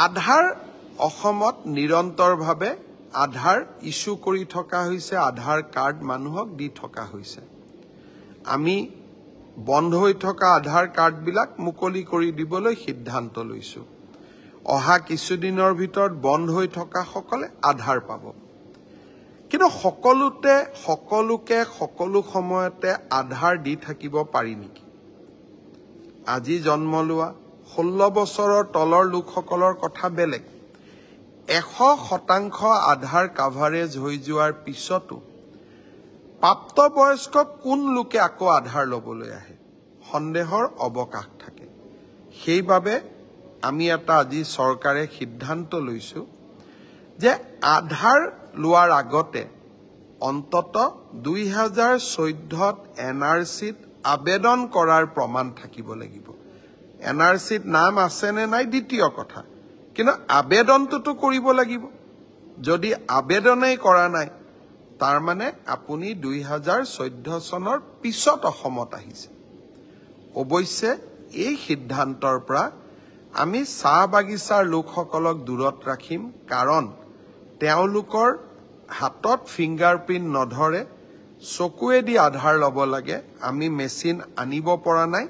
আধাৰ অসমত নিৰন্তৰভাৱে আধাৰ ইস্যু কৰি থকা হৈছে, আধাৰ কাৰ্ড মানুহক দি থকা হৈছে। আমি বন্ধ হৈ থকা আধাৰ কাৰ্ডবিলাক মুকলি কৰি দিবলৈ সিদ্ধান্ত লৈছো। অহা কিছুদিনৰ ভিতৰত বন্ধ হৈ থকা সকলে আধাৰ পাব। কিন্তু সকলোকে সকলো সময়তে আধাৰ দি থাকিব পাৰি নেকি? আজি জন্ম লোৱা 16 বছৰৰ তলৰ লোকসকলৰ কথা বেলেগ। 100% আধাৰ কাভাৰেজ হৈ যোৱাৰ পিছতো প্ৰাপ্তবয়স্ক কোন লোকে আকৌ আধাৰ ল'বলৈ আহে? সন্দেহৰ অৱকাশ থাকে। সেইবাবে আমি এটা আজি চৰকাৰে সিদ্ধান্ত লৈছো যে আধাৰ লোৱাৰ আগতে অন্তত 2014ত NRCত আবেদন কৰাৰ প্ৰমাণ থাকিব লাগিব। NRCত নাম আছে নে নাই দ্বিতীয় কথা, কিন্তু আবেদনটোতো কৰিব লাগিব। যদি আবেদনেই কৰা নাই, তাৰ মানে আপুনি 2014 চনৰ পিছত অসমত আহিছে। অৱশ্যে এই সিদ্ধান্তৰ পৰা আমি চাহ বাগিচাৰ লোকসকলক দূৰত ৰাখিম, কাৰণ তেওঁলোকৰ হাতত ফিংগাৰপ্ৰিণ্ট নধৰে, চকুৱেদি আধাৰ ল'ব লাগে। আমি মেচিন আনিব পৰা নাই,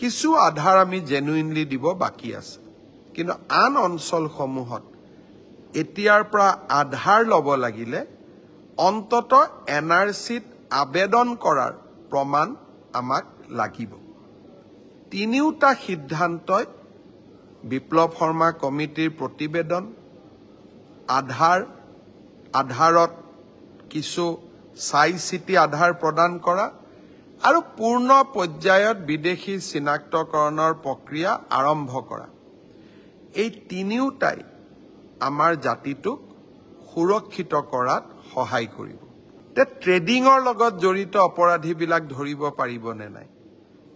কিছু আধাৰ আমি জেনুইনলি দিব বাকী আছে। কিন্তু আন অঞ্চলসমূহত এতিয়াৰ পৰা আধাৰ ল'ব লাগিলে অন্তত NRCত আবেদন কৰাৰ প্ৰমাণ আমাক লাগিব। তিনিওটা সিদ্ধান্তই বিপ্লৱ শৰ্মা কমিটিৰ প্ৰতিবেদন, আধাৰত কিছু চাই চিতি আধাৰ প্ৰদান কৰা আৰু পূৰ্ণ পৰ্যায়ত বিদেশী চিনাক্তকৰণৰ প্ৰক্ৰিয়া আৰম্ভ কৰা, এই তিনিওটাই আমাৰ জাতিটোক সুৰক্ষিত কৰাত সহায় কৰিব। ট্ৰেডিঙৰ লগত জড়িত অপৰাধীবিলাক ধৰিব পাৰিবনে নাই?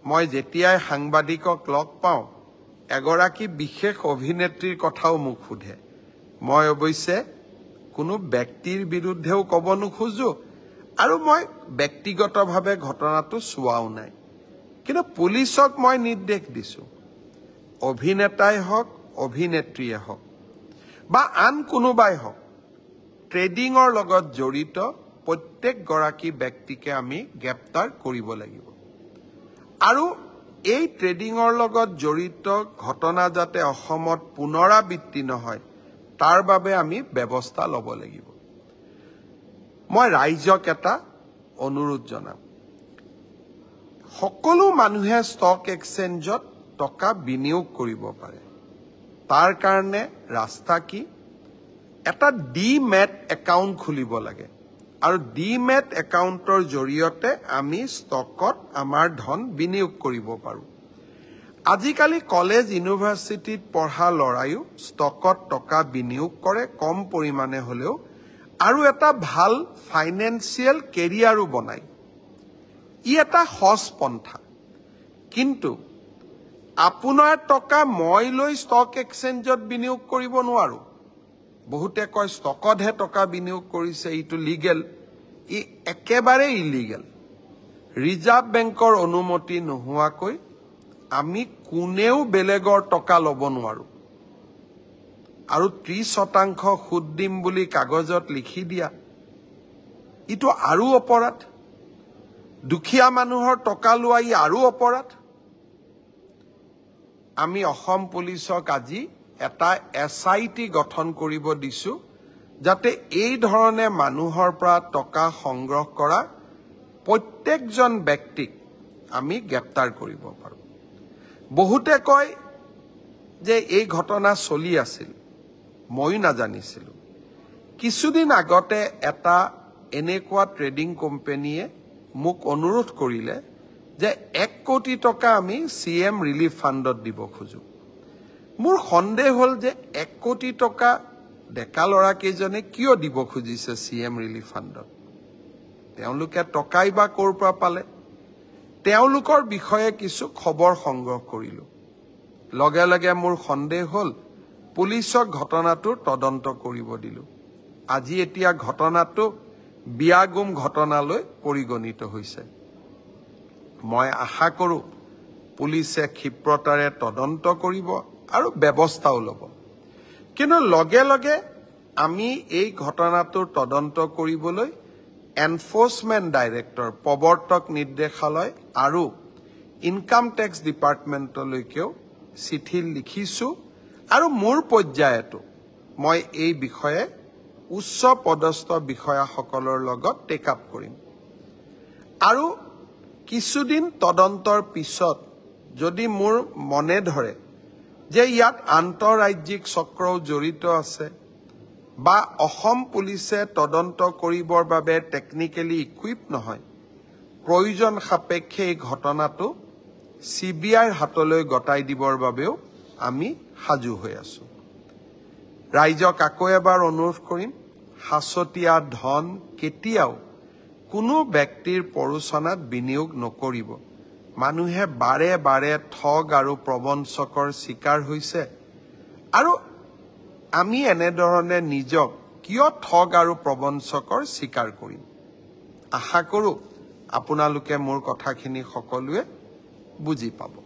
মই যেতিয়াই সাংবাদিকক লগ পাওঁ, এগৰাকী বিশেষ অভিনেত্ৰীৰ কথাও মোক সোধে। মই অৱশ্যে কোনো ব্যক্তিৰ বিৰুদ্ধেও ক'ব নোখোজো আৰু মই ব্যক্তিগতভাৱে ঘটনাটো চোৱাও নাই। কিন্তু পুলিচক মই নিৰ্দেশ দিছো, অভিনেতাই হওক, অভিনেত্ৰীয়ে হওক বা আন কোনোবাই হওক, ট্ৰেডিঙৰ লগত জড়িত প্ৰত্যেকগৰাকী ব্যক্তিকে আমি গ্ৰেপ্তাৰ কৰিব লাগিব। আৰু এই ট্ৰেডিঙৰ লগত জড়িত ঘটনা যাতে অসমত পুনৰাবৃত্তি নহয়, তাৰ বাবে আমি ব্যৱস্থা ল'ব লাগিব। মই ৰাইজক এটা অনুৰোধ জনাম, সকলো মানুহে ষ্টক এক্সচেঞ্জত টকা বিনিয়োগ কৰিব পাৰে। তাৰ কাৰণে ৰাস্তা কি? এটা ডিমেট একাউণ্ট খুলিব লাগে আৰু ডিমেট একাউণ্টৰ জৰিয়তে আমি ষ্টকত আমাৰ ধন বিনিয়োগ কৰিব পাৰোঁ। আজিকালি কলেজ ইউনিভাৰ্চিটিত পঢ়া ল'ৰাইও ষ্টকত টকা বিনিয়োগ কৰে, কম পৰিমাণে হ'লেও, আৰু এটা ভাল ফাইনেন্সিয়েল কেৰিয়াৰো বনায়। ই এটা সহজ পন্থা। কিন্তু আপোনাৰ টকা মই লৈ ষ্টক এক্সচেঞ্জত বিনিয়োগ কৰিব নোৱাৰো। বহুতে কয় ষ্টকতহে টকা বিনিয়োগ কৰিছে, এইটো লিগেল। ই একেবাৰে ইলিগেল। ৰিজাৰ্ভ বেংকৰ অনুমতি নোহোৱাকৈ আমি কোনেও বেলেগৰ টকা ল'ব নোৱাৰো। আৰু 30% সুদ দিম বুলি কাগজত লিখি দিয়া, ইটো আৰু অপৰাধ। দুখীয়া মানুহৰ টকা লোৱা ই আৰু অপৰাধ। আমি অসম পুলিচক আজি এটা SIT গঠন কৰিব দিছো, যাতে এই ধৰণে মানুহৰ পৰা টকা সংগ্ৰহ কৰা প্ৰত্যেকজন ব্যক্তিক আমি গ্ৰেপ্তাৰ কৰিব পাৰোঁ। বহুতে কয় যে এই ঘটনা চলি আছিল, ময়ো নাজানিছিলোঁ। কিছুদিন আগতে এটা এনেকুৱা ট্ৰেডিং কোম্পানীয়ে মোক অনুৰোধ কৰিলে যে 1 কোটি টকা আমি CM ৰিলিফ ফাণ্ডত দিব খোজো। মোৰ সন্দেহ হ'ল যে 1 কোটি টকা ডেকা ল'ৰাকেইজনে কিয় দিব খুজিছে CM ৰিলিফ ফাণ্ডত? তেওঁলোকে টকাই বা ক'ৰ পৰা পালে? তেওঁলোকৰ বিষয়ে কিছু খবৰ সংগ্ৰহ কৰিলোঁ। লগে লগে মোৰ সন্দেহ হ'ল, পুলিচক ঘটনাটোৰ তদন্ত কৰিব দিলোঁ। আজি এতিয়া ঘটনাটো বিয়াগুম ঘটনালৈ পৰিগণিত হৈছে। মই আশা কৰোঁ পুলিচে ক্ষিপ্ৰতাৰে তদন্ত কৰিব আৰু ব্যৱস্থাও ল'ব। কিন্তু লগে লগে আমি এই ঘটনাটোৰ তদন্ত কৰিবলৈ এনফোৰ্সমেন্ট ডাইৰেক্টৰ প্ৰৱৰ্তক নিৰ্দেশালয় আৰু ইনকাম টেক্স ডিপাৰ্টমেণ্টলৈকেও চিঠি লিখিছো আৰু মোৰ পৰ্যায়তো মই এই বিষয়ে উচ্চ পদস্থ বিষয়াসকলৰ লগত টেক আপ কৰিম আৰু কিছুদিন তদন্তৰ পিছত যদি মোৰ মনে ধৰে যে ইয়াত আন্তঃৰাজ্যিক চক্ৰও জড়িত আছে বা অসম পুলিচে তদন্ত কৰিবৰ বাবে টেকনিক্যালি ইকুইপ নহয় প্ৰয়োজন সাপেক্ষে এই ঘটনাটো সিবিআইৰ হাতলৈ গটাই দিবৰ বাবেও আমি সাজু হৈ আছো ৰাইজক আকৌ এবাৰ অনুৰোধ কৰিম হাসতীয়া ধন কেতিয়াও কোনো ব্যক্তিৰ পৰোচনাত বিনিয়োগ নকৰিব মানুহে বাৰে বাৰে ঠগ আৰু প্ৰবঞ্চকৰ শিকাৰ হৈছে আৰু আমি এনেধৰণে নিজক কিয় ঠগ আৰু প্ৰবঞ্চকৰ শিকাৰ কৰিম আশা কৰো আপোনালোকে মোৰ কথাখিনি সকলোৱে বুজি পাব